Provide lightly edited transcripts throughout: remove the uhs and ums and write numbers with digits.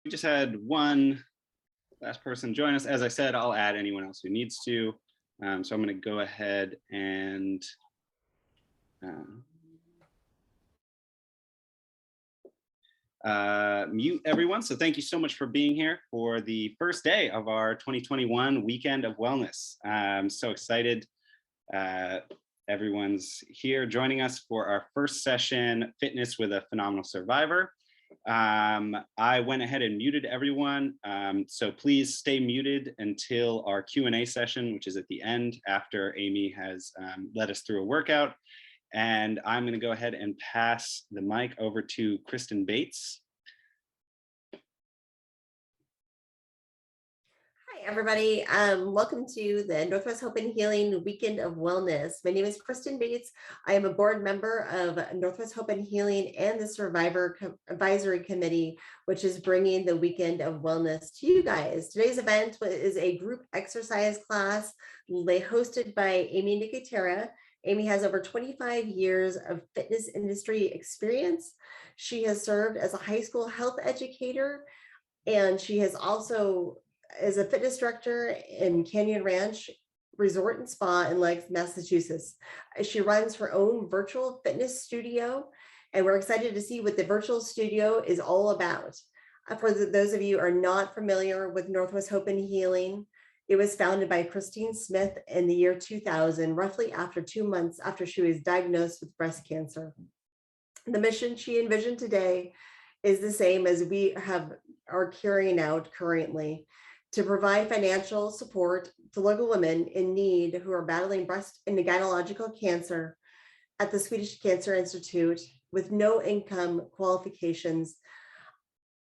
we just had one last person join us. As I said, I'll add anyone else who needs to. So I'm going to go ahead and mute everyone. So thank you so much for being here for the first day of our 2021 Weekend of Wellness. I'm so excited. Everyone's here joining us for our first session, Fitness with a Phenomenal Survivor. I went ahead and muted everyone, so please stay muted until our Q&A session, which is at the end after Aimee has led us through a workout. And I'm going to go ahead and pass the mic over to Kristen Bates. Hi, everybody. Welcome to the Northwest Hope and Healing Weekend of Wellness. My name is Kristen Bates. I am a board member of Northwest Hope and Healing and the Survivor Advisory Committee, which is bringing the Weekend of Wellness to you guys. Today's event is a group exercise class hosted by Aimee Nicotera. Aimee has over 25 years of fitness industry experience. She has served as a high school health educator, and she has also is a fitness director in Canyon Ranch Resort and Spa in Lakes, Massachusetts. She runs her own virtual fitness studio, and we're excited to see what the virtual studio is all about. For those of you who are not familiar with Northwest Hope and Healing, it was founded by Christine Smith in the year 2000, roughly after 2 months after she was diagnosed with breast cancer. The mission she envisioned today is the same as we are carrying out currently, to provide financial support to local women in need who are battling breast and gynecological cancer at the Swedish Cancer Institute with no income qualifications.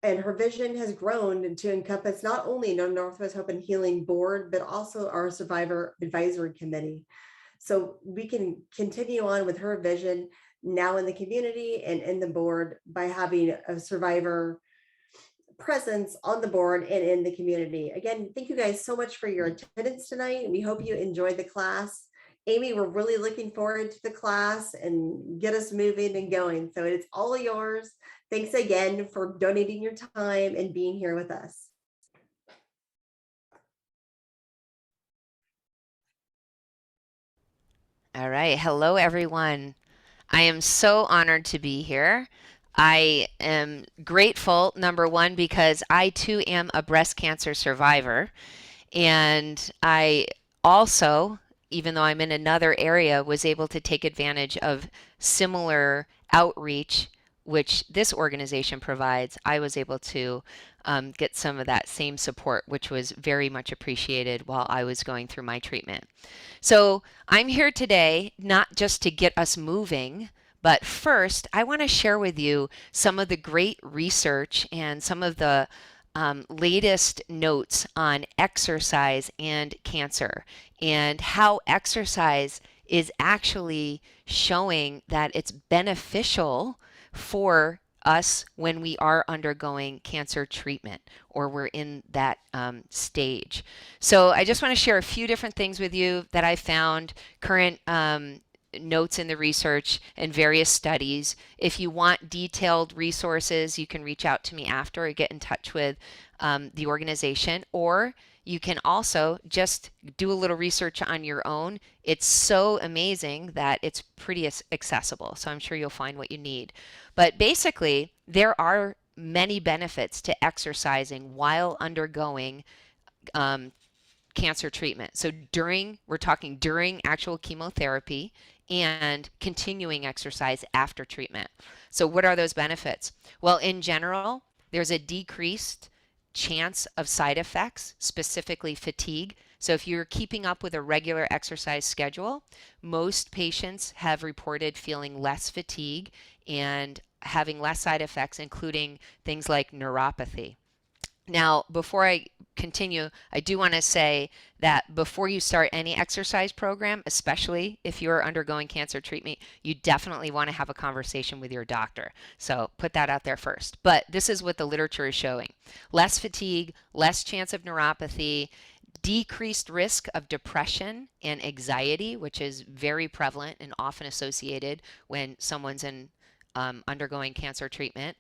And her vision has grown to encompass not only the Northwest Hope and Healing Board, but also our Survivor Advisory Committee. So we can continue on with her vision now in the community and in the board by having a survivor presence on the board and in the community. Again, thank you guys so much for your attendance tonight, and we hope you enjoyed the class. Aimee, we're really looking forward to the class and get us moving and going. So it's all yours. Thanks again for donating your time and being here with us. All right. Hello, everyone. I am so honored to be here. I am grateful, number one, because I too am a breast cancer survivor. And I also, even though I'm in another area, was able to take advantage of similar outreach, which this organization provides. I was able to get some of that same support, which was very much appreciated while I was going through my treatment. So I'm here today not just to get us moving, but first, I want to share with you some of the great research and some of the latest notes on exercise and cancer, and how exercise is actually showing that it's beneficial for us when we are undergoing cancer treatment or we're in that stage. So I just want to share a few different things with you that I found, current notes in the research and various studies. If you want detailed resources, you can reach out to me after or get in touch with the organization, or you can also just do a little research on your own. It's so amazing that it's pretty accessible, so I'm sure you'll find what you need. But basically, there are many benefits to exercising while undergoing cancer treatment. So we're talking during actual chemotherapy and continuing exercise after treatment. So what are those benefits? Well, in general, there's a decreased chance of side effects, specifically fatigue. So if you're keeping up with a regular exercise schedule, most patients have reported feeling less fatigue and having less side effects, including things like neuropathy. Now, before I continue, I do want to say that before you start any exercise program, especially if you're undergoing cancer treatment, you definitely want to have a conversation with your doctor. So put that out there first. But this is what the literature is showing. Less fatigue, less chance of neuropathy, decreased risk of depression and anxiety, which is very prevalent and often associated when someone's undergoing cancer treatment.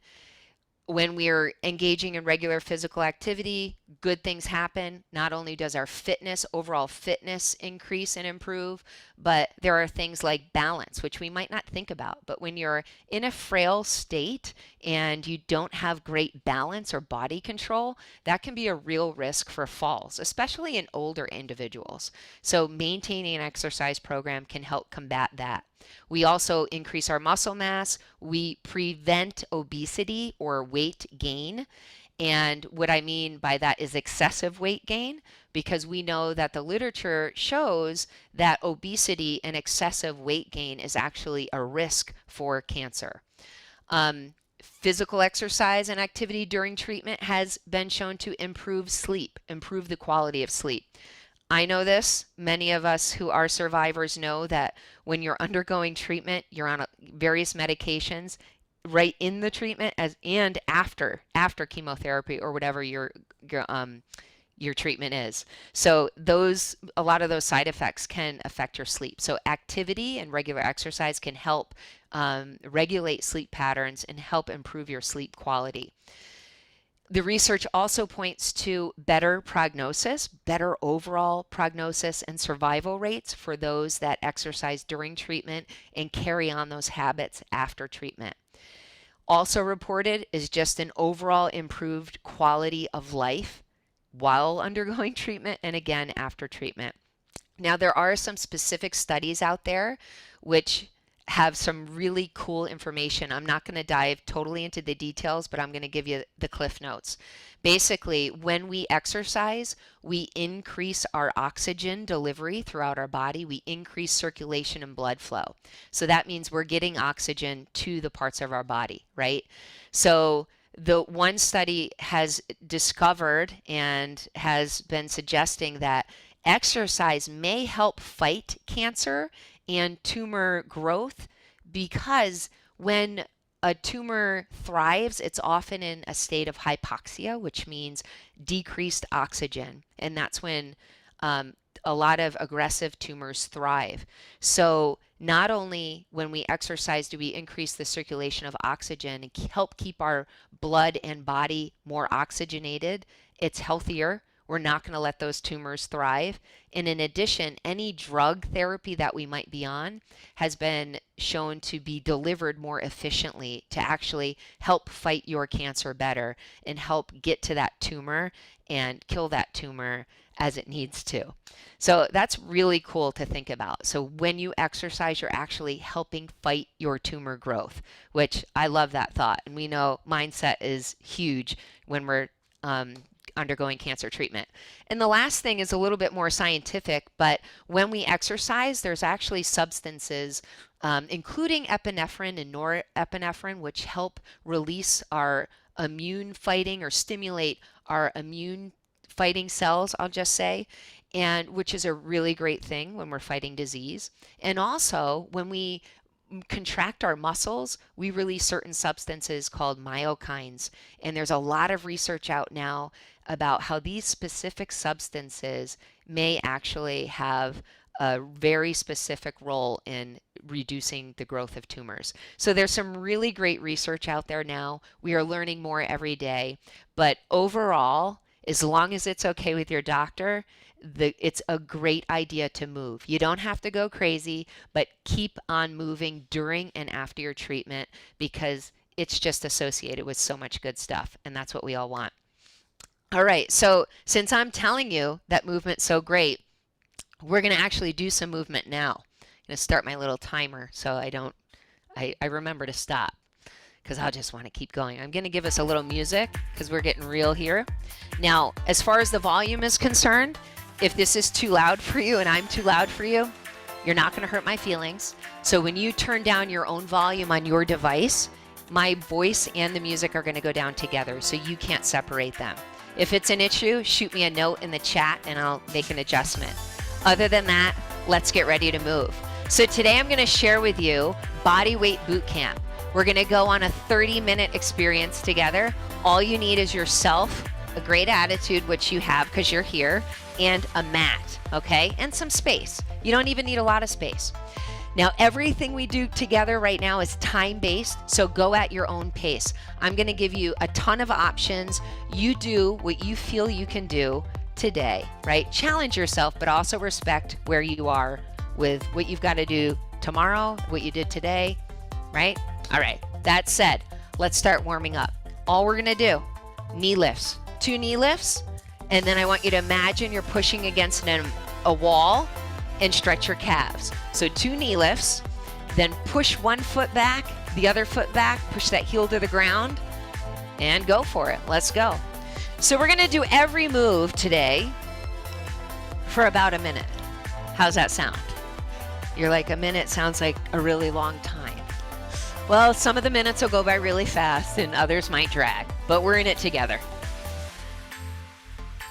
when we're engaging in regular physical activity, good things happen. Not only does our overall fitness increase and improve, but there are things like balance, which we might not think about. But when you're in a frail state and you don't have great balance or body control, that can be a real risk for falls, especially in older individuals. So maintaining an exercise program can help combat that. We also increase our muscle mass. We prevent obesity or weight gain. And what I mean by that is excessive weight gain, because we know that the literature shows that obesity and excessive weight gain is actually a risk for cancer. Physical exercise and activity during treatment has been shown to improve sleep, improve the quality of sleep. I know this. Many of us who are survivors know that when you're undergoing treatment, you're on various medications right in the treatment and after chemotherapy or whatever your treatment is. So a lot of those side effects can affect your sleep. So activity and regular exercise can help regulate sleep patterns and help improve your sleep quality. The research also points to better prognosis, better overall prognosis and survival rates for those that exercise during treatment and carry on those habits after treatment. Also reported is just an overall improved quality of life while undergoing treatment and again after treatment. Now, there are some specific studies out there which have some really cool information. I'm not going to dive totally into the details, but I'm going to give you the cliff notes. Basically, when we exercise, we increase our oxygen delivery throughout our body. We increase circulation and blood flow. So that means we're getting oxygen to the parts of our body, right? So the one study has discovered and has been suggesting that exercise may help fight cancer and tumor growth, because when a tumor thrives, it's often in a state of hypoxia, which means decreased oxygen. And that's when a lot of aggressive tumors thrive. So not only when we exercise do we increase the circulation of oxygen and help keep our blood and body more oxygenated, it's healthier. We're not going to let those tumors thrive. And in addition, any drug therapy that we might be on has been shown to be delivered more efficiently to actually help fight your cancer better and help get to that tumor and kill that tumor as it needs to. So that's really cool to think about. So when you exercise, you're actually helping fight your tumor growth, which I love that thought. And we know mindset is huge when we're undergoing cancer treatment. And the last thing is a little bit more scientific, but when we exercise, there's actually substances, including epinephrine and norepinephrine, which help release our immune fighting or stimulate our immune fighting cells, I'll just say, and which is a really great thing when we're fighting disease. And also when we contract our muscles, we release certain substances called myokines. And there's a lot of research out now about how these specific substances may actually have a very specific role in reducing the growth of tumors. So there's some really great research out there now. We are learning more every day. But overall, as long as it's okay with your doctor, it's a great idea to move. You don't have to go crazy, but keep on moving during and after your treatment, because it's just associated with so much good stuff, and that's what we all want. All right, so since I'm telling you that movement's so great, we're going to actually do some movement now. I'm going to start my little timer so I remember to stop, because I'll just want to keep going. I'm going to give us a little music because we're getting real here. Now, as far as the volume is concerned, if this is too loud for you and I'm too loud for you, you're not going to hurt my feelings. So when you turn down your own volume on your device, my voice and the music are going to go down together, so you can't separate them. If it's an issue, shoot me a note in the chat and I'll make an adjustment. Other than that, let's get ready to move. So today I'm going to share with you Bodyweight Boot Camp. We're going to go on a 30-minute experience together. All you need is yourself, a great attitude, which you have because you're here, and a mat, okay? And some space. You don't even need a lot of space. Now, everything we do together right now is time-based, so go at your own pace. I'm gonna give you a ton of options. You do what you feel you can do today, right? Challenge yourself, but also respect where you are with what you've got to do tomorrow, what you did today, right? All right, that said, let's start warming up. All we're gonna do, knee lifts, 2 knee lifts, and then I want you to imagine you're pushing against a wall and stretch your calves. So 2 knee lifts, then push one foot back, the other foot back, push that heel to the ground, and go for it. Let's go. So we're gonna do every move today for about a minute. How's that sound? You're like, a minute sounds like a really long time. Well, some of the minutes will go by really fast and others might drag, but we're in it together.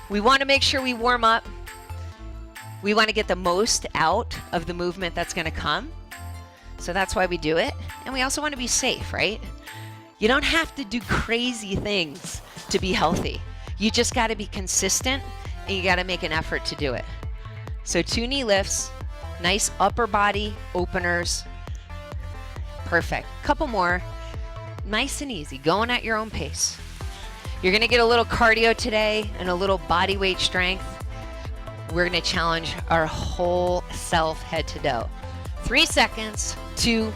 We wanna make sure we warm up. We wanna get the most out of the movement that's gonna come. So that's why we do it. And we also wanna be safe, right? You don't have to do crazy things to be healthy. You just gotta be consistent and you gotta make an effort to do it. So 2 knee lifts, nice upper body openers. Perfect. Couple more. Nice and easy, going at your own pace. You're gonna get a little cardio today and a little body weight strength. We're gonna challenge our whole self head to toe. 3 seconds, 2,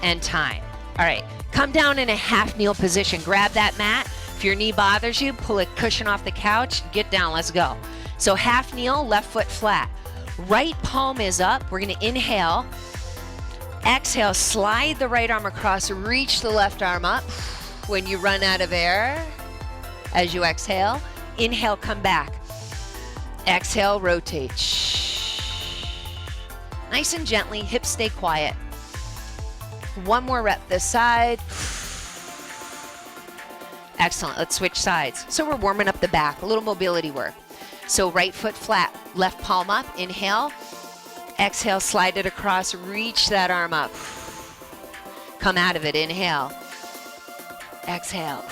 and time. All right, come down in a half kneel position. Grab that mat. If your knee bothers you, pull a cushion off the couch, get down, let's go. So half kneel, left foot flat. Right palm is up. We're gonna inhale. Exhale, slide the right arm across, reach the left arm up. When you run out of air, as you exhale, inhale, come back. Exhale, rotate. Nice and gently, hips stay quiet. One more rep this side. Excellent, let's switch sides. So we're warming up the back, a little mobility work. So right foot flat, left palm up, inhale. Exhale, slide it across, reach that arm up. Come out of it, inhale. Exhale.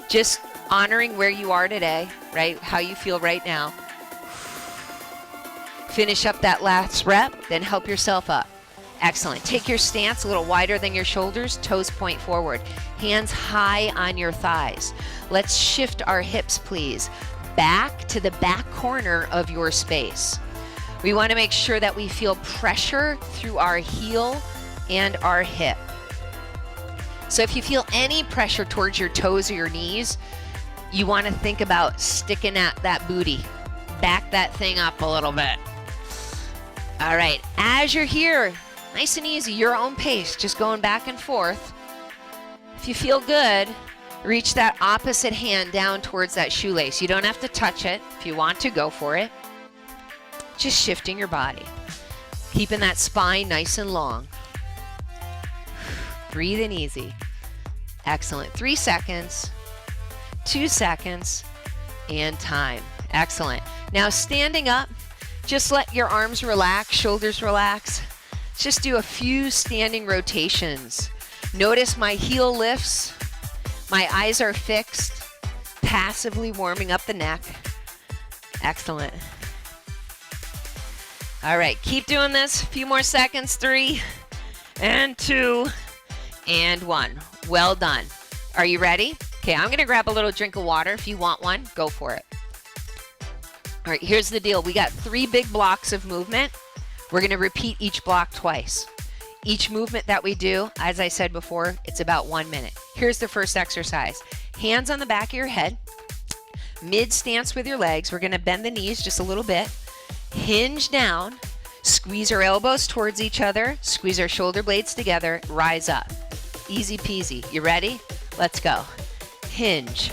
Just honoring where you are today, right? How you feel right now. Finish up that last rep, then help yourself up. Excellent. Take your stance a little wider than your shoulders, toes point forward. Hands high on your thighs. Let's shift our hips, please, back to the back corner of your space. We want to make sure that we feel pressure through our heel and our hip. So if you feel any pressure towards your toes or your knees, you want to think about sticking at that booty. Back that thing up a little bit. All right, as you're here, nice and easy, your own pace, just going back and forth. If you feel good, reach that opposite hand down towards that shoelace. You don't have to touch it. If you want to, go for it. Just shifting your body. Keeping that spine nice and long. Breathe in easy. Excellent. 3 seconds, 2 seconds, and time. Excellent. Now standing up, just let your arms relax, shoulders relax. Just do a few standing rotations. Notice my heel lifts. My eyes are fixed, passively warming up the neck. Excellent. All right, keep doing this. A few more seconds. 3 and 2 and 1. Well done. Are you ready? Okay, I'm gonna grab a little drink of water. If you want one, go for it. All right, here's the deal. We got 3 big blocks of movement. We're gonna repeat each block twice. Each movement that we do, as I said before, it's about 1 minute. Here's the first exercise. Hands on the back of your head, mid stance with your legs. We're gonna bend the knees just a little bit. Hinge down, squeeze our elbows towards each other, squeeze our shoulder blades together, rise up. Easy peasy. You ready? Let's go. Hinge,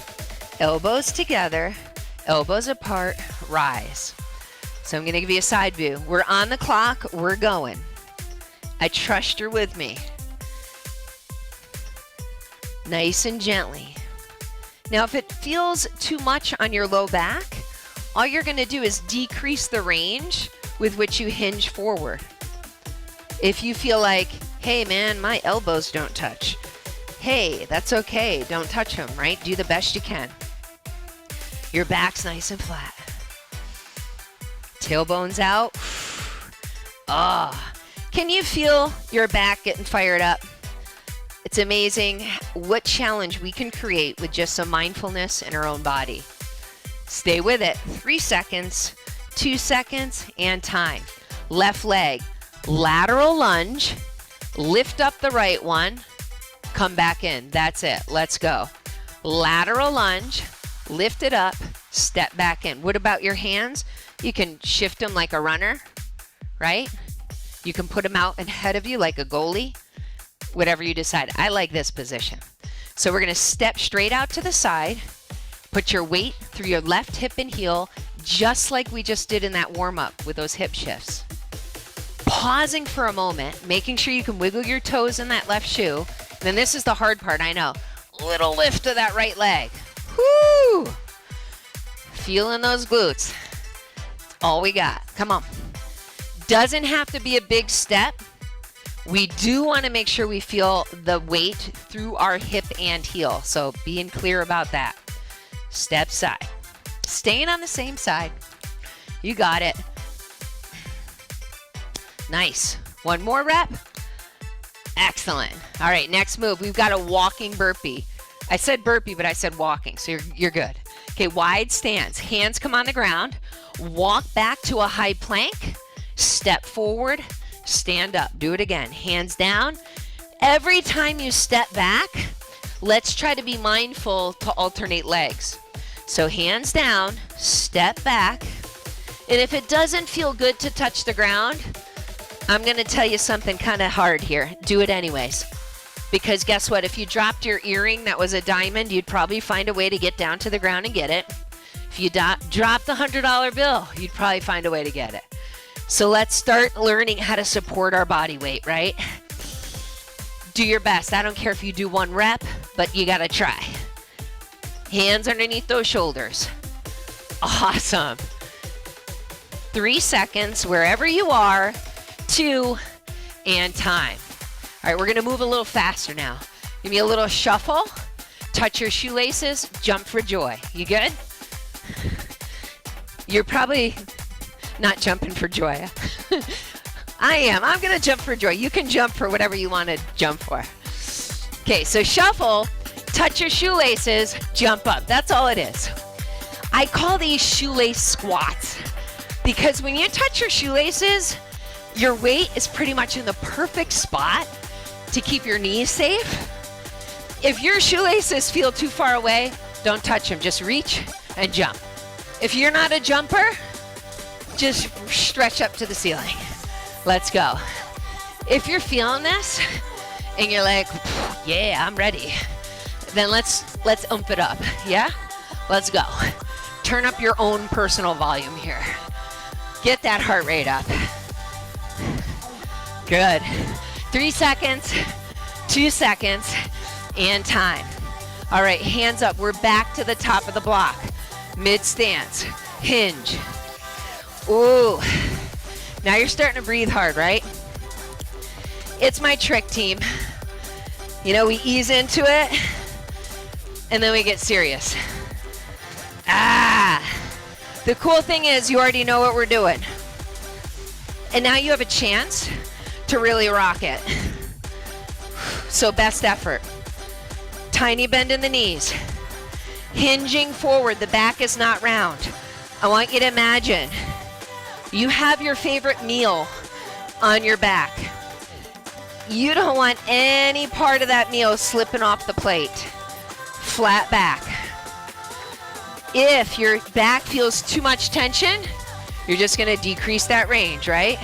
elbows together, elbows apart, rise. So I'm gonna give you a side view. We're on the clock, we're going. I trust you're with me. Nice and gently. Now, if it feels too much on your low back, all you're gonna do is decrease the range with which you hinge forward. If you feel like, hey man, my elbows don't touch. Hey, that's okay, don't touch them, right? Do the best you can. Your back's nice and flat. Tailbones out. Ah, can you feel your back getting fired up? It's amazing what challenge we can create with just some mindfulness in our own body. Stay with it. 3 seconds, 2 seconds, and time. Left leg, lateral lunge, lift up the right one, come back in. That's it. Let's go. Lateral lunge, lift it up, step back in. What about your hands? You can shift them like a runner, right? You can put them out ahead of you like a goalie, whatever you decide. I like this position. So we're gonna step straight out to the side, put your weight through your left hip and heel, just like we just did in that warm-up with those hip shifts. Pausing for a moment, making sure you can wiggle your toes in that left shoe. Then this is the hard part, I know. Little lift of that right leg. Whoo! Feeling those glutes. That's all we got. Come on. Doesn't have to be a big step. We do want to make sure we feel the weight through our hip and heel. So being clear about that. Step side. Staying on the same side. You got it. Nice. One more rep. Excellent. All right, next move. We've got a walking burpee. I said burpee, but I said walking, so you're good. Okay, wide stance. Hands come on the ground. Walk back to a high plank. Step forward. Stand up. Do it again. Hands down. Every time you step back, let's try to be mindful to alternate legs. So hands down, step back. And if it doesn't feel good to touch the ground, I'm going to tell you something kind of hard here. Do it anyways. Because guess what? If you dropped your earring that was a diamond, you'd probably find a way to get down to the ground and get it. If you dropped the $100 bill, you'd probably find a way to get it. So let's start learning how to support our body weight, right? Do your best. I don't care if you do 1 rep, but you got to try. Hands underneath those shoulders. Awesome. 3 seconds, wherever you are. 2, and time. All right, we're gonna move a little faster now. Give me a little shuffle, touch your shoelaces, jump for joy. You good? You're probably not jumping for joy. I am. I'm gonna jump for joy. You can jump for whatever you wanna jump for. Okay, so shuffle, touch your shoelaces, jump up. That's all it is. I call these shoelace squats because when you touch your shoelaces, your weight is pretty much in the perfect spot to keep your knees safe. If your shoelaces feel too far away, don't touch them. Just reach and jump. If you're not a jumper, just stretch up to the ceiling. Let's go. If you're feeling this and you're like, yeah, I'm ready, then let's ump it up. Yeah? Let's go. Turn up your own personal volume here. Get that heart rate up. Good. 3 seconds, 2 seconds, and time. All right, hands up. We're back to the top of the block. Mid stance, hinge. Ooh. Now you're starting to breathe hard, right? It's my trick, team. You know, we ease into it, and then we get serious. The cool thing is you already know what we're doing. And now you have a chance to really rock it. So best effort. Tiny bend in the knees. Hinging forward, the back is not round. I want you to imagine you have your favorite meal on your back. You don't want any part of that meal slipping off the plate. Flat back. If your back feels too much tension, you're just gonna decrease that range, right?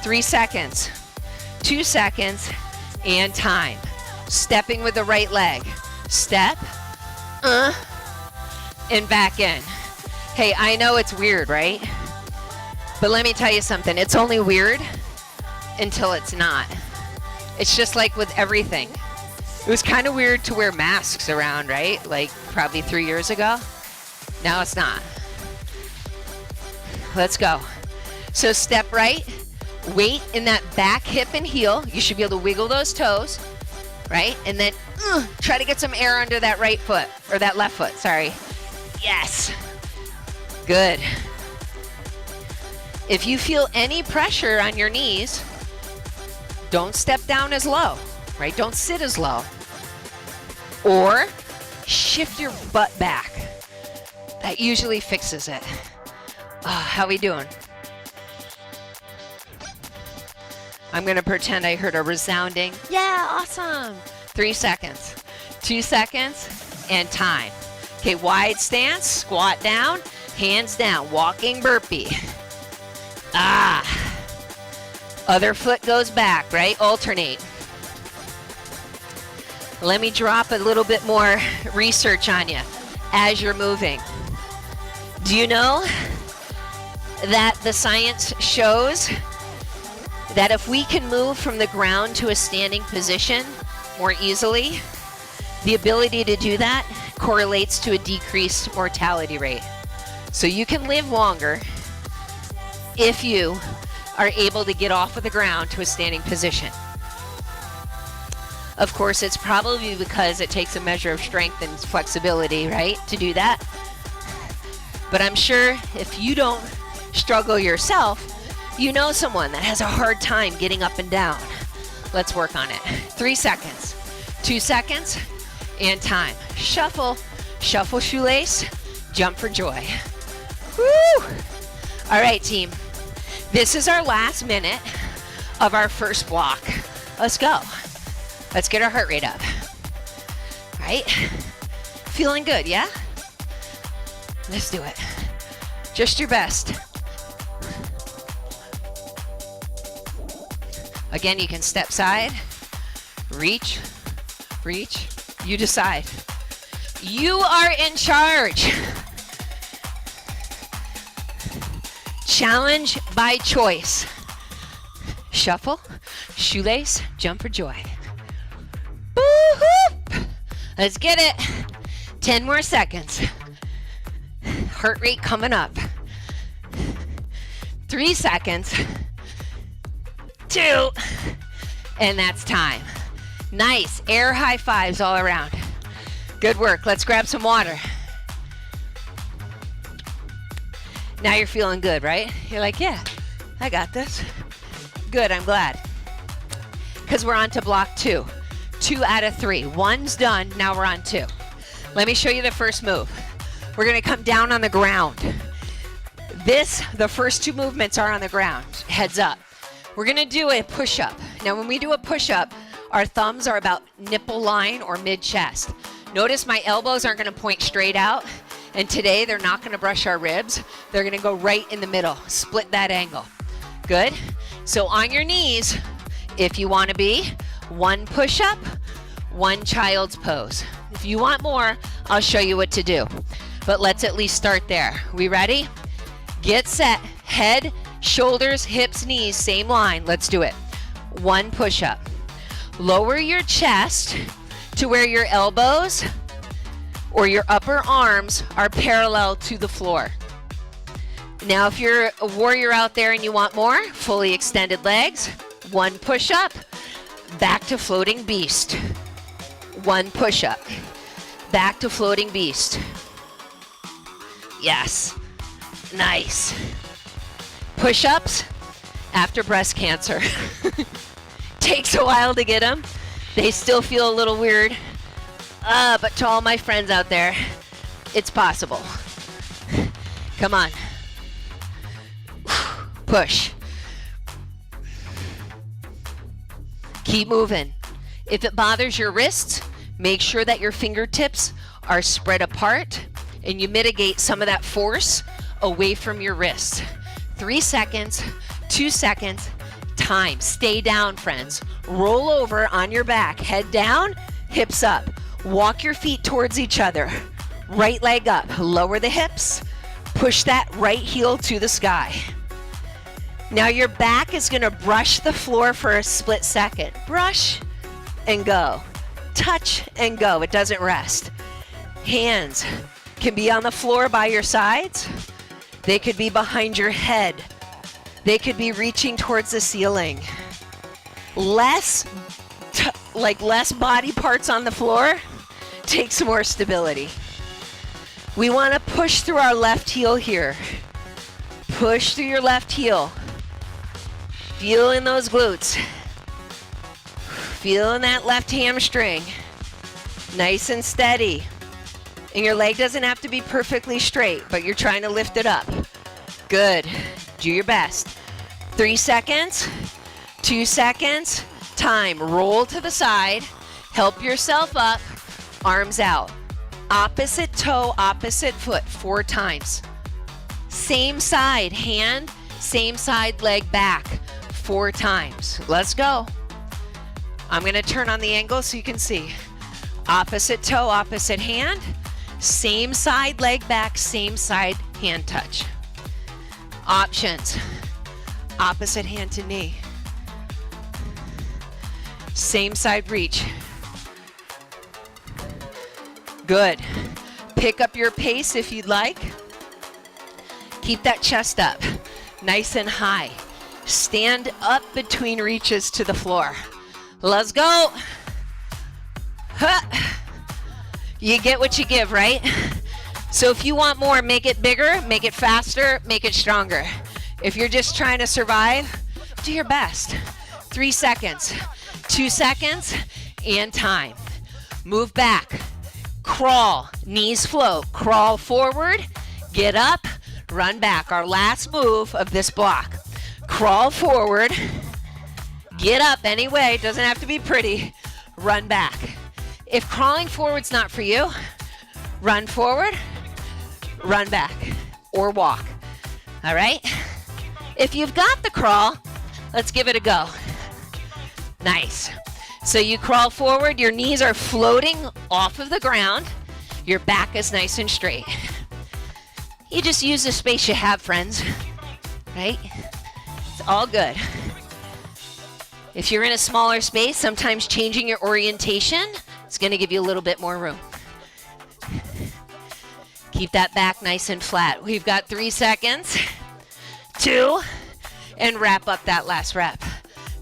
3 seconds, 2 seconds, and time. Stepping with the right leg. Step, and back in. Hey, I know it's weird, right? But let me tell you something. It's only weird until it's not. It's just like with everything. It was kind of weird to wear masks around, right? Like probably 3 years ago. Now it's not. Let's go. So step right, weight in that back hip and heel. You should be able to wiggle those toes, right? And then try to get some air under that right foot, or that left foot, sorry. Yes. Good. If you feel any pressure on your knees, don't step down as low, right? Don't sit as low. Or shift your butt back. That usually fixes it. How we doing? I'm gonna pretend I heard a resounding, yeah, awesome. 3 seconds, 2 seconds, and time. Okay, wide stance, squat down, hands down, walking burpee. Other foot goes back, right? Alternate. Let me drop a little bit more research on you as you're moving. Do you know that the science shows that if we can move from the ground to a standing position more easily, the ability to do that correlates to a decreased mortality rate. So you can live longer if you are able to get off of the ground to a standing position. Of course, it's probably because it takes a measure of strength and flexibility, right, to do that. But I'm sure if you don't struggle yourself, you know someone that has a hard time getting up and down. Let's work on it. 3 seconds, 2 seconds, and time. Shuffle, shuffle shoelace, jump for joy. Woo! All right, team. This is our last minute of our first block. Let's go. Let's get our heart rate up. All right? Feeling good, yeah? Let's do it. Just your best. Again, you can step side, reach, reach. You decide. You are in charge. Challenge by choice. Shuffle, shoelace, jump for joy. Woo-hoo! Let's get it. 10 more seconds. Heart rate coming up. 3 seconds. 2. And that's time. Nice. Air high fives all around. Good work. Let's grab some water. Now you're feeling good, right? You're like, yeah, I got this. Good, I'm glad. Because we're on to block 2. 2 out of 3. 1's done, now we're on 2. Let me show you the first move. We're gonna come down on the ground. The first 2 movements are on the ground, heads up. We're gonna do a push-up. Now when we do a push-up, our thumbs are about nipple line or mid-chest. Notice my elbows aren't gonna point straight out. And today, they're not gonna brush our ribs. They're gonna go right in the middle, split that angle. Good? So on your knees, if you wanna be, 1 push-up, 1 child's pose. If you want more, I'll show you what to do. But let's at least start there. We ready? Get set, head, shoulders, hips, knees, same line. Let's do it. 1 push-up. Lower your chest to where your elbows or your upper arms are parallel to the floor. Now, if you're a warrior out there and you want more, fully extended legs, 1 push-up, back to floating beast. 1 push-up, back to floating beast. Yes, nice. Push-ups after breast cancer. Takes a while to get them. They still feel a little weird. But to all my friends out there, it's possible. Come on. Push. Keep moving. If it bothers your wrists, make sure that your fingertips are spread apart and you mitigate some of that force away from your wrists. 3 seconds, 2 seconds, time. Stay down, friends. Roll over on your back, head down, hips up. Walk your feet towards each other. Right leg up, lower the hips, push that right heel to the sky. Now your back is gonna brush the floor for a split second. Brush and go. Touch and go, it doesn't rest. Hands can be on the floor by your sides. They could be behind your head. They could be reaching towards the ceiling. Less body parts on the floor takes more stability. We want to push through our left heel here. Push through your left heel. Feeling those glutes. Feeling that left hamstring. Nice and steady. And your leg doesn't have to be perfectly straight, but you're trying to lift it up. Good. Do your best. 3 seconds, 2 seconds, time. Roll to the side. Help yourself up. Arms out. Opposite toe, opposite foot 4 times. Same side, hand, same side, leg back 4 times. Let's go. I'm going to turn on the angle so you can see. Opposite toe, opposite hand. Same side, leg back, same side, hand touch. Options. Opposite hand to knee. Same side reach. Good. Pick up your pace if you'd like. Keep that chest up, nice and high. Stand up between reaches to the floor. Let's go. Huh. You get what you give, right? So if you want more, make it bigger, make it faster, make it stronger. If you're just trying to survive, do your best. 3 seconds, 2 seconds, and time. Move back, crawl, knees float, crawl forward, get up, run back. Our last move of this block. Crawl forward, get up anyway, doesn't have to be pretty, run back. If crawling forward's not for you, run forward, run back, or walk. All right? If you've got the crawl, let's give it a go. Nice. So you crawl forward, your knees are floating off of the ground, your back is nice and straight. You just use the space you have, friends, right? It's all good. If you're in a smaller space, sometimes changing your orientation is going to give you a little bit more room. Keep that back nice and flat. We've got 3 seconds, 2, and wrap up that last rep.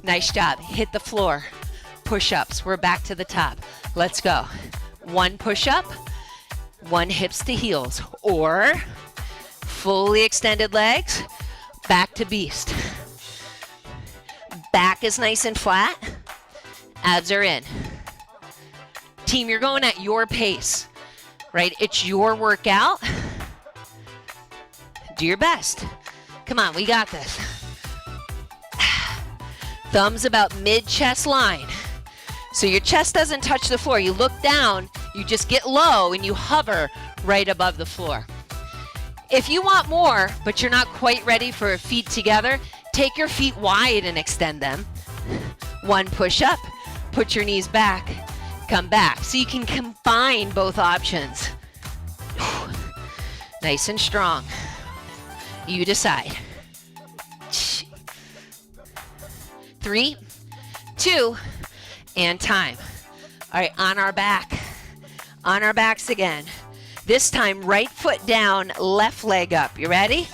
Nice job. Hit the floor. Push-ups. We're back to the top. Let's go. 1 push-up, 1 hips to heels, or fully extended legs, back to beast. Back is nice and flat. Abs are in. Team, you're going at your pace, right? It's your workout. Do your best. Come on, we got this. Thumbs about mid-chest line. So your chest doesn't touch the floor. You look down, you just get low, and you hover right above the floor. If you want more, but you're not quite ready for feet together, take your feet wide and extend them. 1 push-up, put your knees back, come back. So you can combine both options. Nice and strong. You decide. 3, 2, and time. All right, on our back. On our backs again. This time, right foot down, left leg up. You ready?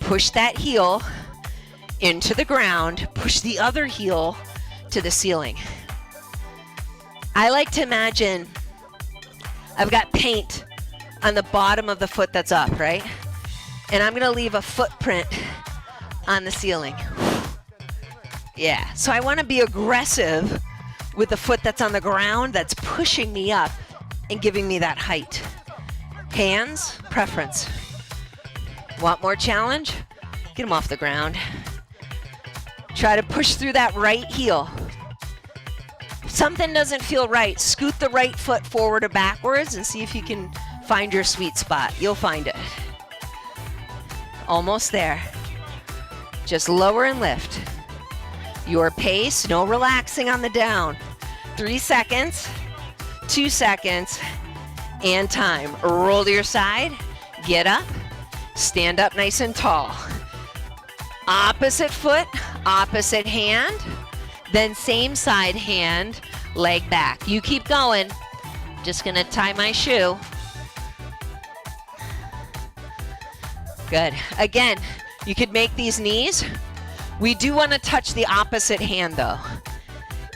Push that heel into the ground. Push the other heel to the ceiling. I like to imagine I've got paint on the bottom of the foot that's up, right? And I'm gonna leave a footprint on the ceiling. Yeah, so I wanna be aggressive with the foot that's on the ground, that's pushing me up and giving me that height. Hands, preference. Want more challenge? Get them off the ground. Try to push through that right heel. If something doesn't feel right, scoot the right foot forward or backwards and see if you can find your sweet spot. You'll find it. Almost there. Just lower and lift. Your pace, no relaxing on the down. 3 seconds, 2 seconds, and time. Roll to your side, get up, stand up nice and tall. Opposite foot, opposite hand, then same side hand, leg back. You keep going. Just gonna tie my shoe. Good. Again, you could make these knees. We do want to touch the opposite hand though.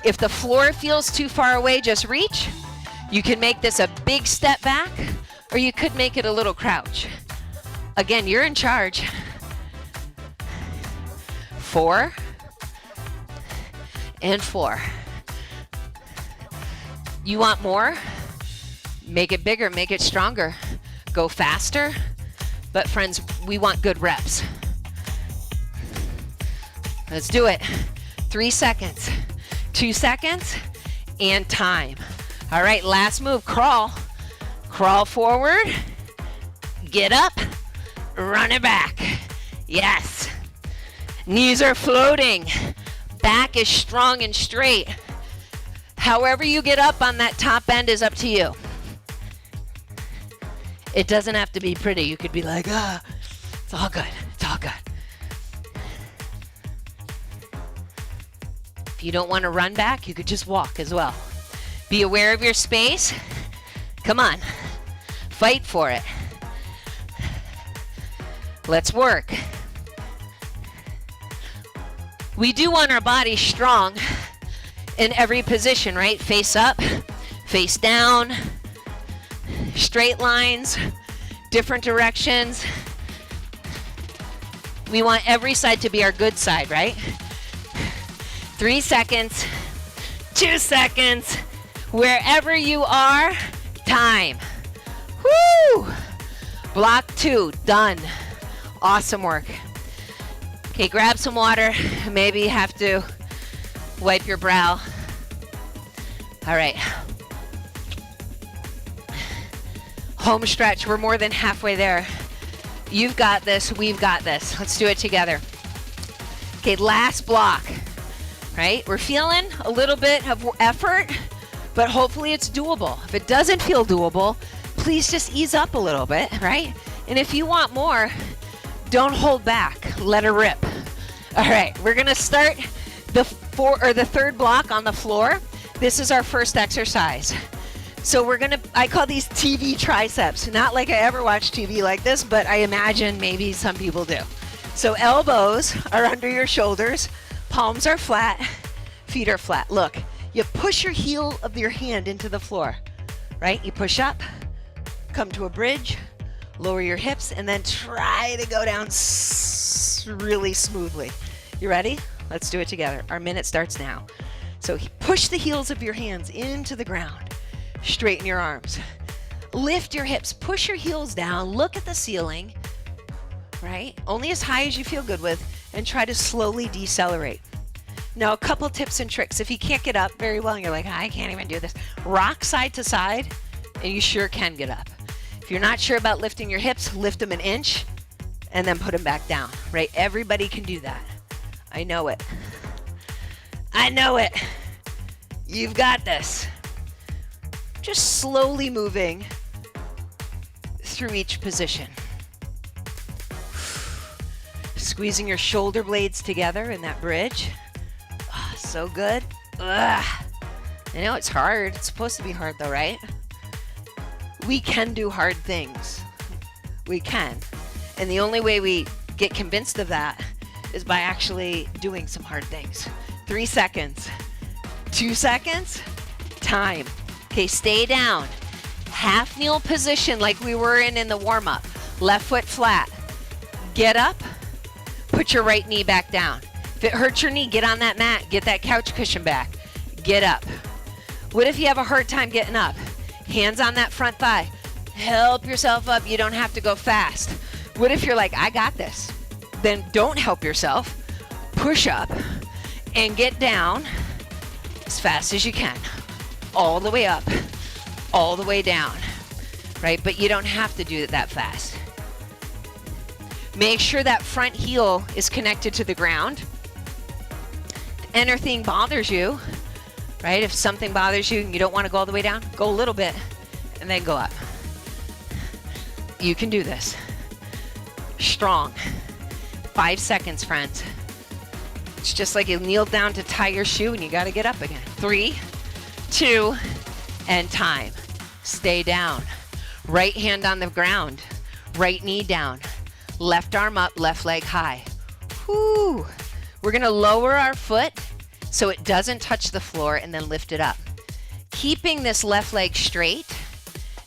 If the floor feels too far away, just reach. You can make this a big step back, or you could make it a little crouch. Again, you're in charge. 4 and 4. You want more? Make it bigger, make it stronger. Go faster. But friends, we want good reps. Let's do it. 3 seconds, 2 seconds, and time. All right, last move, crawl. Crawl forward, get up, run it back. Yes. Knees are floating. Back is strong and straight. However you get up on that top end is up to you. It doesn't have to be pretty. You could be like, it's all good. It's all good. If you don't want to run back, you could just walk as well. Be aware of your space. Come on. Fight for it. Let's work. We do want our body strong in every position, right? Face up, face down, straight lines, different directions. We want every side to be our good side, right? 3 seconds, 2 seconds, wherever you are, time. Woo! Block 2, done. Awesome work. Okay, grab some water. Maybe you have to wipe your brow. All right. Home stretch, we're more than halfway there. You've got this, we've got this. Let's do it together. Okay, last block, right? We're feeling a little bit of effort, but hopefully it's doable. If it doesn't feel doable, please just ease up a little bit, right? And if you want more, don't hold back, let it rip. All right, we're gonna start the third block on the floor. This is our first exercise. So I call these TV triceps. Not like I ever watch TV like this, but I imagine maybe some people do. So elbows are under your shoulders, palms are flat, feet are flat. Look, you push your heel of your hand into the floor, right? You push up, come to a bridge, lower your hips, and then try to go down really smoothly. You ready? Let's do it together. Our minute starts now. So push the heels of your hands into the ground. Straighten your arms. Lift your hips. Push your heels down. Look at the ceiling, right? Only as high as you feel good with, and try to slowly decelerate. Now, a couple tips and tricks. If you can't get up very well and you're like, I can't even do this, rock side to side, and you sure can get up. If you're not sure about lifting your hips, lift them an inch and then put them back down, right? Everybody can do that. I know it. I know it. You've got this. Just slowly moving through each position. Squeezing your shoulder blades together in that bridge. Oh, so good. Ugh. I know it's hard. It's supposed to be hard though, right? We can do hard things. We can. And the only way we get convinced of that is by actually doing some hard things. 3 seconds, 2 seconds, time. Okay, stay down. Half kneel position like we were in the warm-up. Left foot flat. Get up, put your right knee back down. If it hurts your knee, get on that mat, get that couch cushion back. Get up. What if you have a hard time getting up? Hands on that front thigh. Help yourself up, you don't have to go fast. What if you're like, I got this? Then don't help yourself. Push up and get down as fast as you can. All the way up, all the way down, right? But you don't have to do it that fast. Make sure that front heel is connected to the ground. If anything bothers you, right? If something bothers you and you don't want to go all the way down, go a little bit and then go up. You can do this. Strong. 5 seconds, friends. It's just like you kneel down to tie your shoe and you got to get up again. 3, 2, and time. Stay down. Right hand on the ground. Right knee down. Left arm up, left leg high. Whoo. We're going to lower our foot so it doesn't touch the floor and then lift it up. Keeping this left leg straight,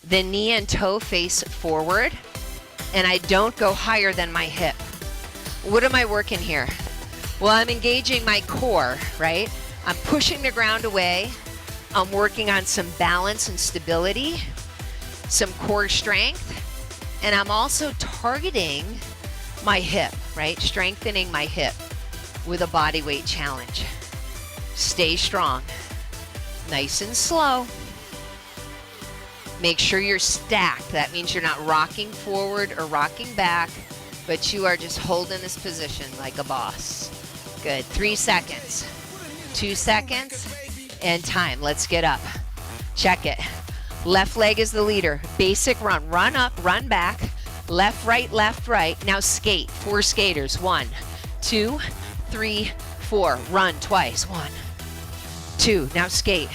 the knee and toe face forward, and I don't go higher than my hip. What am I working here? Well, I'm engaging my core, right? I'm pushing the ground away. I'm working on some balance and stability, some core strength, and I'm also targeting my hip, right? Strengthening my hip with a body weight challenge. Stay strong, nice and slow. Make sure you're stacked. That means you're not rocking forward or rocking back, but you are just holding this position like a boss. Good. 3 seconds, 2 seconds, and time. Let's get up. Check it. Left leg is the leader. Basic run. Run up, run back. Left, right. Now skate. 4 skaters. 1, 2, 3, 4. Run twice. 1, 2. Now skate.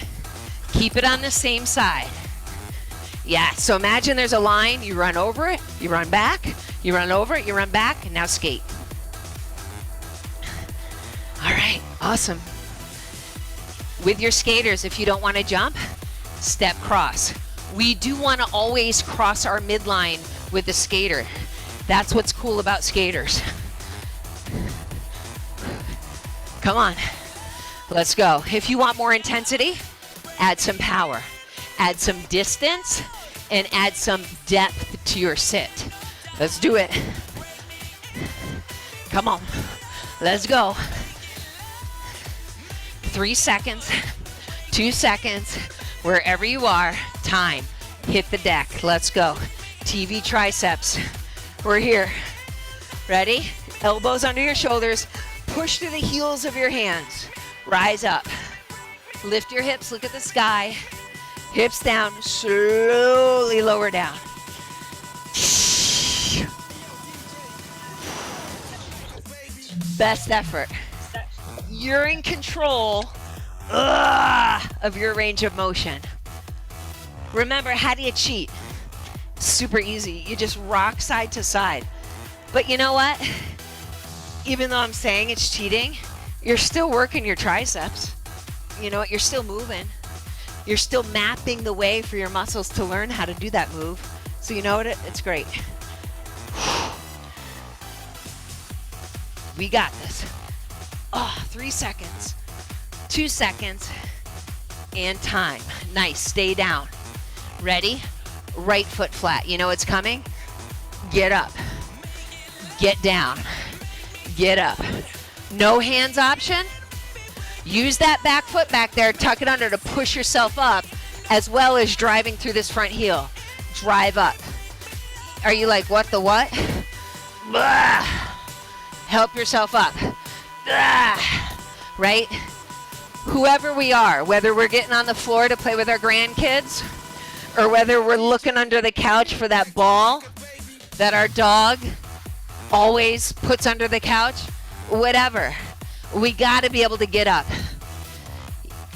Keep it on the same side. Yeah, so imagine there's a line. You run over it, you run back, you run over it, you run back, and now skate. All right, awesome. With your skaters, if you don't want to jump, step cross. We do want to always cross our midline with the skater. That's what's cool about skaters. Come on, let's go. If you want more intensity, add some power, add some distance, and add some depth to your sit. Let's do it. Come on, let's go. 3 seconds, 2 seconds, wherever you are, time. Hit the deck, let's go. TV triceps, we're here. Ready? Elbows under your shoulders, push through the heels of your hands. Rise up, lift your hips, look at the sky. Hips down, slowly lower down. Best effort. You're in control of your range of motion. Remember, how do you cheat? Super easy. You just rock side to side. But you know what? Even though I'm saying it's cheating, you're still working your triceps. You know what? You're still moving. You're still mapping the way for your muscles to learn how to do that move. So you know what? It's great. We got this. 3 seconds, 2 seconds, and time. Nice, stay down. Ready? Right foot flat. You know what's coming? Get up. Get down. Get up. No hands option. Use that back foot back there, tuck it under to push yourself up, as well as driving through this front heel. Drive up. Are you like, what the what? Blah. Help yourself up. Blah. Right? Whoever we are, whether we're getting on the floor to play with our grandkids, or whether we're looking under the couch for that ball that our dog always puts under the couch, whatever. We got to be able to get up.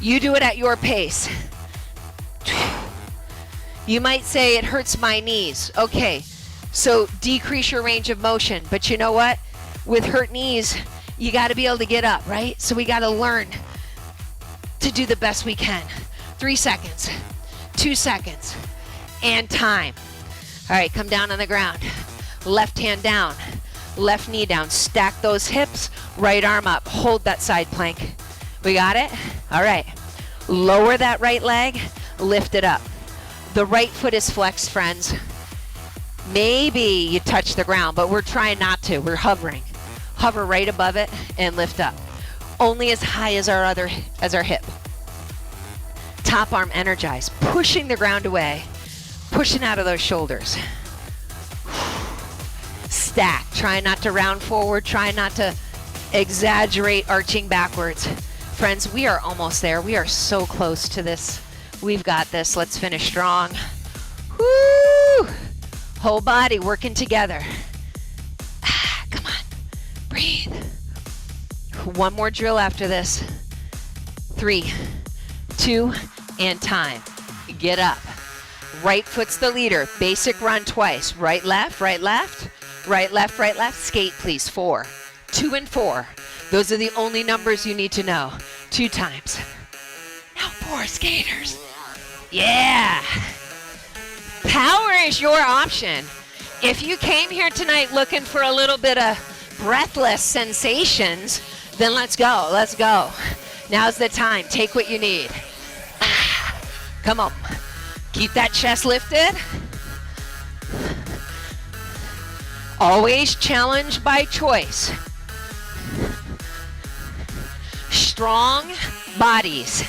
You do it at your pace. You might say it hurts my knees. Okay, so decrease your range of motion. But you know what? With hurt knees, you got to be able to get up, right? So we got to learn to do the best we can. 3 seconds, 2 seconds, and time. All right, come down on the ground. Left hand down. Left knee down, stack those hips, right arm up, hold that side plank. We got it? All right. Lower that right leg, lift it up. The right foot is flexed, friends. Maybe you touch the ground, but we're trying not to. We're hovering. Hover right above it and lift up. Only as high as our hip. Top arm energized, pushing the ground away, pushing out of those shoulders. Stack. Try not to round forward. Try not to exaggerate arching backwards. Friends, we are almost there. We are so close to this. We've got this. Let's finish strong. Woo! Whole body working together. Come on. Breathe. One more drill after this. 3, 2, and time. Get up. Right foot's the leader. Basic run twice. Right, left, right, left. Right, left, right, left. Skate, please. 4, 2, and 4. Those are the only numbers you need to know. 2 times. Now 4 skaters. Yeah. Power is your option. If you came here tonight looking for a little bit of breathless sensations, Then let's go. Let's go. Now's the time. Take what you need. Come on. Keep that chest lifted. Always challenged by choice. Strong bodies.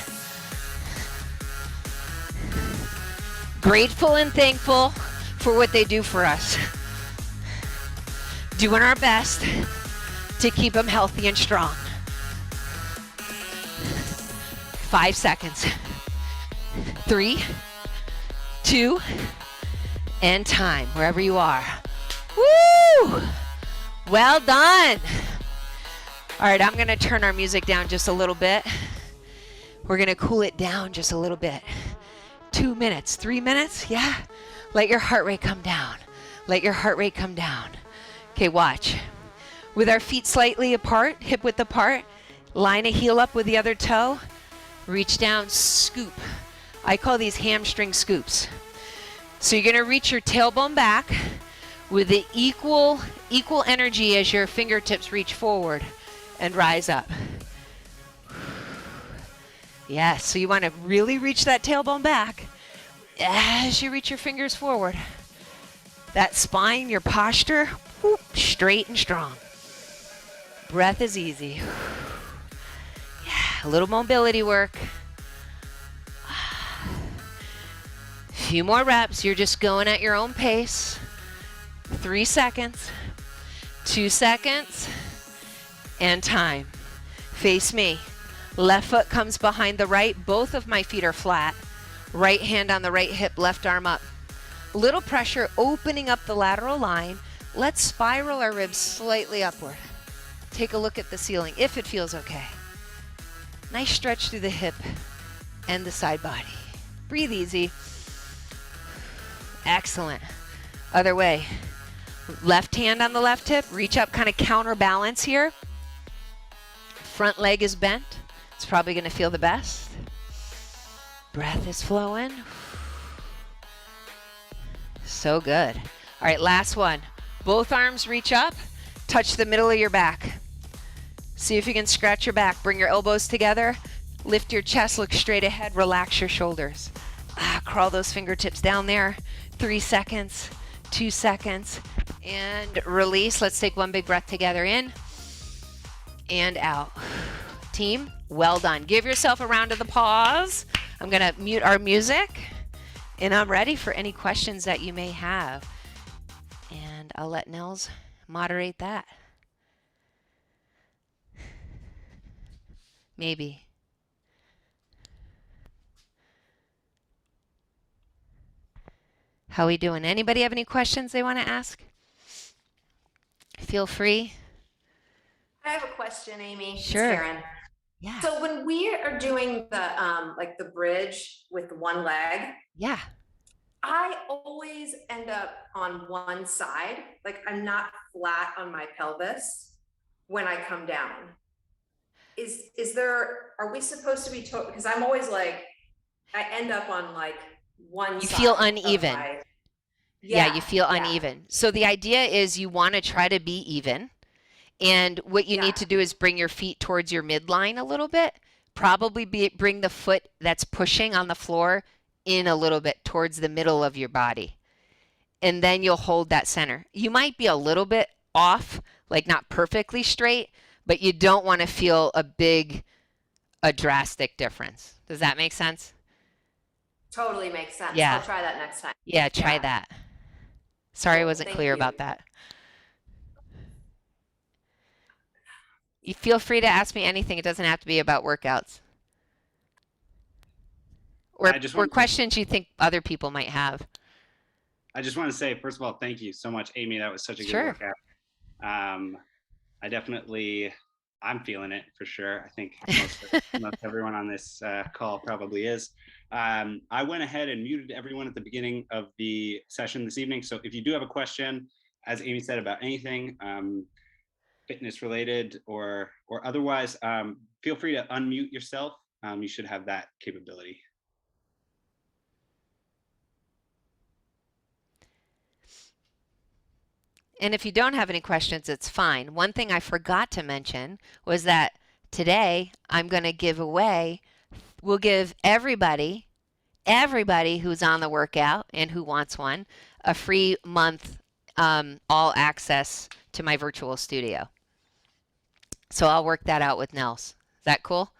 Grateful and thankful for what they do for us. Doing our best to keep them healthy and strong. 5 seconds. 3, 2, and time, wherever you are. Woo! Well done. All right, I'm gonna turn our music down just a little bit. We're gonna cool it down just a little bit. 2 minutes, 3 minutes, yeah? Let your heart rate come down. Let your heart rate come down. Okay, watch. With our feet slightly apart, hip width apart, line a heel up with the other toe, reach down, scoop. I call these hamstring scoops. So you're gonna reach your tailbone back with the equal energy as your fingertips reach forward and rise up. Yes, so you wanna really reach that tailbone back as you reach your fingers forward. That spine, your posture, whoop, straight and strong. Breath is easy. Yeah, a little mobility work. Few more reps. You're just going at your own pace. 3 seconds, 2 seconds, and time. Face me. Left foot comes behind the right. Both of my feet are flat. Right hand on the right hip, left arm up. Little pressure, opening up the lateral line. Let's spiral our ribs slightly upward. Take a look at the ceiling, if it feels okay. Nice stretch through the hip and the side body. Breathe easy. Excellent. Other way. Left hand on the left hip, reach up, kind of counterbalance here. Front leg is bent. It's probably gonna feel the best. Breath is flowing. So good. All right, last one. Both arms reach up, touch the middle of your back. See if you can scratch your back. Bring your elbows together, lift your chest, look straight ahead, relax your shoulders. Crawl those fingertips down there. 3 seconds, 2 seconds, and release. Let's take one big breath together in and out. Team, well done. Give yourself a round of applause. I'm gonna mute our music and I'm ready for any questions that you may have. And I'll let Nels moderate that. Maybe. How we doing? Anybody have any questions they want to ask? Feel free. I have a question, Amy. Sure. It's Karen. Yeah. So when we are doing the like the bridge with one leg, Yeah. I always end up on one side. Like I'm not flat on my pelvis when I come down. Are we supposed to be because I'm always like, I end up on like one You side. feel uneven. Yeah, you feel uneven. So the idea is you want to try to be even. And what you need to do is bring your feet towards your midline a little bit. Probably bring the foot that's pushing on the floor in a little bit towards the middle of your body. And then you'll hold that center. You might be a little bit off, like not perfectly straight, but you don't want to feel a drastic difference. Does that make sense? Totally makes sense. Yeah. I'll try that next time. Yeah, try that. Sorry I wasn't clear about that. You feel free to ask me anything. It doesn't have to be about workouts. Or questions you think other people might have. I just want to say, first of all, thank you so much, Amy. That was such a good workout. I'm feeling it for sure. I think most everyone on this call probably is. I went ahead and muted everyone at the beginning of the session this evening. So if you do have a question, as Amy said, about anything, fitness related or otherwise, feel free to unmute yourself. You should have that capability. And if you don't have any questions, it's fine. One thing I forgot to mention was that today I'm going to give away, we'll give everybody who's on the workout and who wants one, a free month all access to my virtual studio. So I'll work that out with Nels. Is that cool?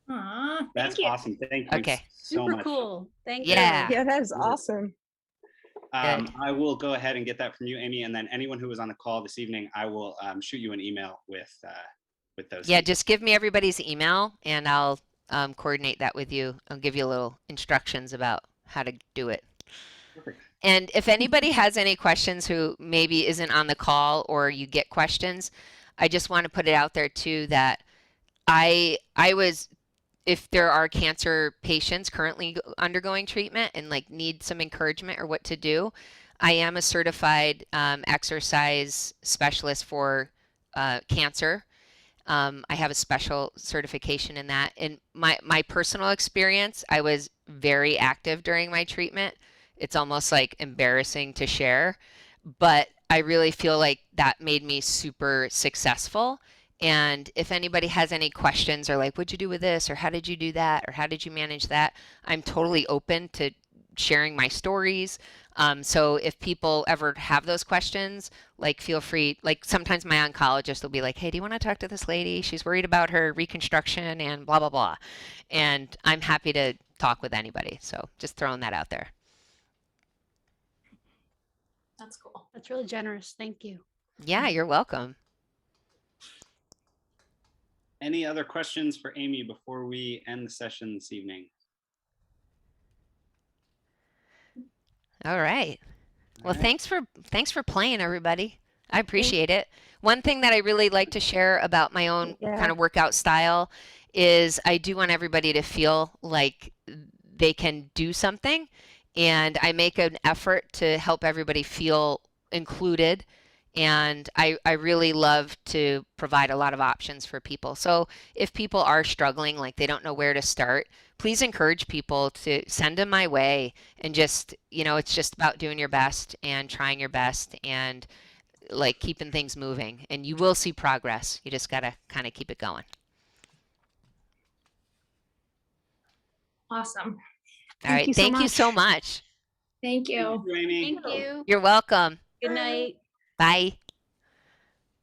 Aw, That's thank you. awesome. Thank you Okay. so Super much. cool. Thank Yeah. you. Yeah, that is awesome. Good. I will go ahead and get that from you, Aimee, and then anyone who was on the call this evening, I will shoot you an email with those. Yeah, just give me everybody's email and I'll coordinate that with you. I'll give you a little instructions about how to do it. Perfect. And if anybody has any questions who maybe isn't on the call or you get questions, I just want to put it out there too that I was, if there are cancer patients currently undergoing treatment and like need some encouragement or what to do, I am a certified exercise specialist for cancer. I have a special certification in that. In my personal experience, I was very active during my treatment. It's almost like embarrassing to share, but I really feel like that made me super successful. And if anybody has any questions or like, what'd you do with this? Or how did you do that? Or how did you manage that? I'm totally open to sharing my stories. So if people ever have those questions, like feel free, like sometimes my oncologist will be like, hey, do you want to talk to this lady? She's worried about her reconstruction and blah, blah, blah. And I'm happy to talk with anybody. So just throwing that out there. That's cool. That's really generous. Thank you. Yeah, you're welcome. Any other questions for Aimee before we end the session this evening? All right. Well, All right. thanks for playing, everybody. I appreciate it. One thing that I really like to share about my own kind of workout style is I do want everybody to feel like they can do something, and I make an effort to help everybody feel included. And I really love to provide a lot of options for people. So if people are struggling, like they don't know where to start, please encourage people to send them my way and just, it's just about doing your best and trying your best and like keeping things moving, and you will see progress. You just got to kind of keep it going. Awesome. All right. Thank you so much. Thank you. Thank you, Aimee. Thank you. You're welcome. Good night. Bye.